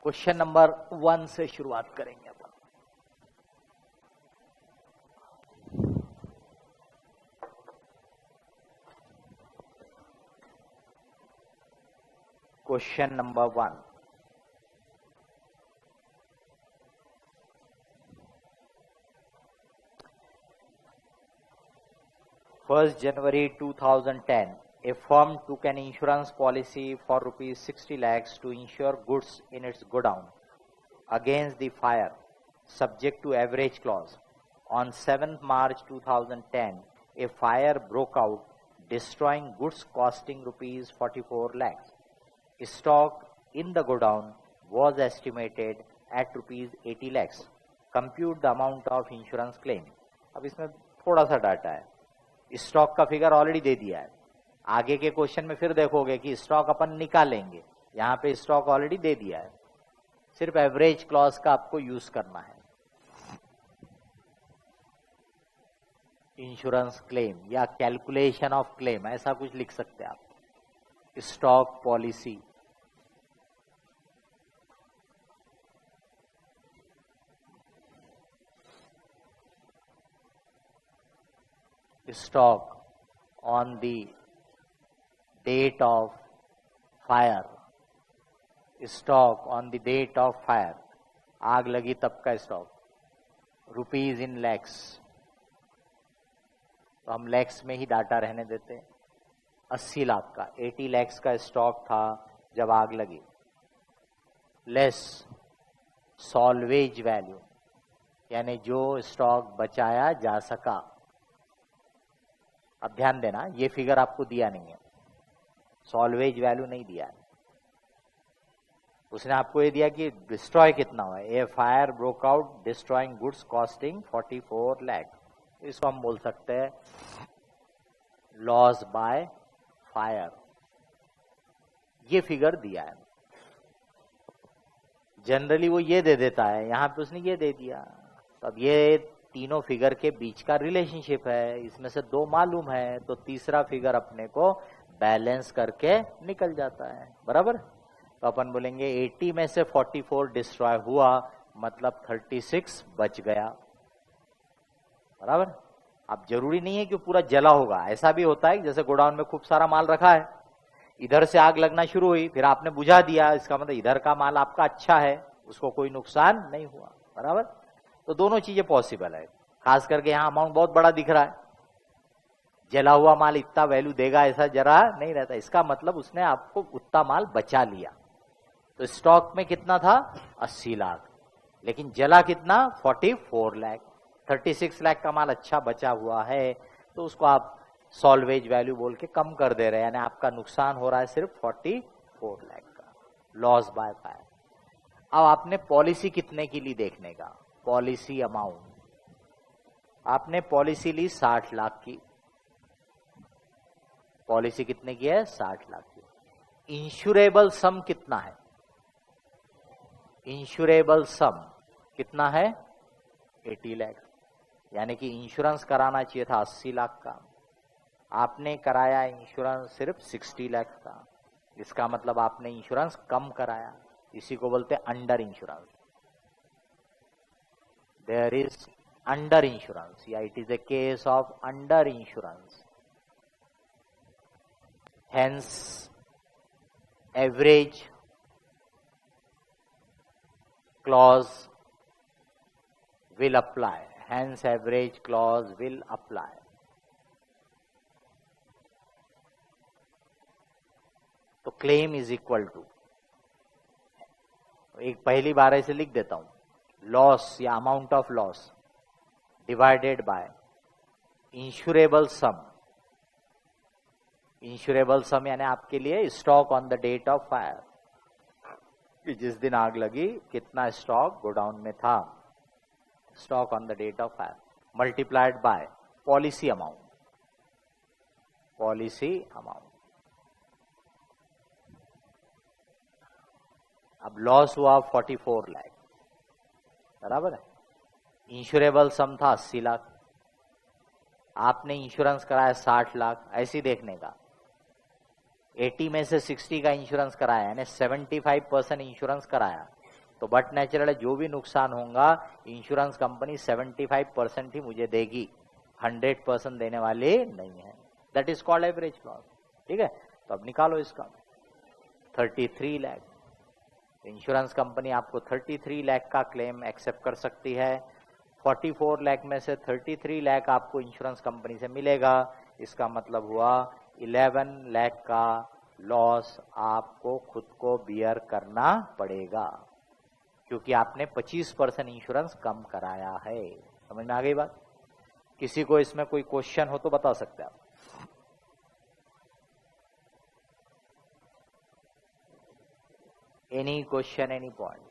Question number 1 से शुरुआत करेंगे अपन। Question number 1, First January 2010, a firm took an insurance policy for rupees 60 lakhs to insure goods in its godown against the fire, subject to average clause. On 7th March 2010, a fire broke out, destroying goods costing rupees 44 lakhs. Stock in the godown was estimated at rupees 80 lakhs. Compute the amount of insurance claim. अब इसमें थोड़ा सा data है। Stock का figure already दे दिया है। आगे के क्वेश्चन में फिर देखोगे कि स्टॉक अपन निकालेंगे, यहां पे स्टॉक ऑलरेडी दे दिया है, सिर्फ एवरेज क्लॉज का आपको यूज करना है। इंश्योरेंस क्लेम या कैलकुलेशन ऑफ क्लेम, ऐसा कुछ लिख सकते हैं आप। Stock policy, stock on the date of fire, stock on the date of fire, आग लगी तब का स्टॉक, रुपीज इन लैक्स, तो हम लैक्स में ही डाटा रहने देते हैं। 80 लाख का, 80 लैक्स का स्टॉक था जब आग लगी, लेस सॉल्वेज वैल्यू, यानी जो स्टॉक बचाया जा सका। अब ध्यान देना, ये फिगर आपको दिया नहीं है, सॉल्वेज वैल्यू नहीं दिया है। उसने आपको ये दिया कि डिस्ट्रॉय कितना हुआ है। A fire broke out destroying goods costing 44 lakh, इसको हम बोल सकते हैं लॉस बाय फायर। ये फिगर दिया है, जनरली वो ये दे देता है, यहां पे उसने ये दे दिया। तो अब ये तीनों फिगर के बीच का रिलेशनशिप है, इसमें से 2 मालूम है, तो तीसरा फिगर अपने को बैलेंस करके निकल जाता है, बराबर। तो अपन बोलेंगे 80 में से 44 डिस्ट्रॉय हुआ, मतलब 36 बच गया, बराबर। अब जरूरी नहीं है कि पूरा जला होगा, ऐसा भी होता है जैसे गोडाउन में खूब सारा माल रखा है, इधर से आग लगना शुरू हुई, फिर आपने बुझा दिया, इसका मतलब इधर का माल आपका अच्छा है, उसको कोई नुकसान नहीं हुआ, बराबर। तो दोनों चीजें पॉसिबल है। खास करके यहां अमाउंट बहुत बड़ा दिख रहा है, जला हुआ माल इतना वैल्यू देगा ऐसा जरा नहीं रहता, इसका मतलब उसने आपको उतना माल बचा लिया। तो स्टॉक में कितना था 80 लाख, लेकिन जला कितना 44 लाख, 36 लाख का माल अच्छा बचा हुआ है, तो उसको आप सॉल्वेज वैल्यू बोल के कम कर दे रहे हैं, यानी आपका नुकसान हो रहा है सिर्फ 44 लाख का, लॉस बाय फायर। अब आपने पॉलिसी कितने की ली देखने का, पॉलिसी अमाउंट, आपने पॉलिसी ली 60 लाख की, पॉलिसी कितने की है 60 लाख की। इंश्योरेबल सम कितना है, इंश्योरेबल सम कितना है 80 लाख, यानी कि इंश्योरेंस कराना चाहिए था 80 लाख का, आपने कराया इंश्योरेंस सिर्फ 60 लाख का, इसका मतलब आपने इंश्योरेंस कम कराया, इसी को बोलते हैं under insurance. There is under insurance, yeah, it is a case of under insurance. Hence, average clause will apply. Hence, average clause will apply. तो claim is equal to, एक पहली बार ऐसे लिख देता हूं, लॉस या amount of loss divided by insurable sum. Insurable sum यानी आपके लिए stock on the date of fire, कि जिस दिन आग लगी कितना स्टॉक गोडाउन में था, stock on the date of fire, multiplied by policy amount, policy amount. अब लॉस हुआ 44 लाख, बराबर है। इंश्योरेबल सम था 80 लाख, आपने इंश्योरेंस कराया 60 लाख, ऐसी देखने का। 80 में से 60 का इंश्योरेंस कराया, यानी 75% इंश्योरेंस कराया, तो बट नेचुरल है, जो भी नुकसान होगा इंश्योरेंस कंपनी 75% ही मुझे देगी, 100% देने वाली नहीं है। That is called average loss. ठीक है, तो अब निकालो इसका 33 लाख। इंश्योरेंस कंपनी आपको 33 लाख का क्लेम एक्सेप्ट कर सकती है। 44 लाख में से 33 लाख आपको इंश्योरेंस कंपनी से मिलेगा। इसका मतलब हुआ 11 लाख का लॉस आपको खुद को बियर करना पड़ेगा, क्योंकि आपने 25% इंश्योरेंस कम कराया है। समझ में आ गई बात? किसी को इसमें कोई क्वेश्चन हो तो बता सकते हैं आप। Any question, any point?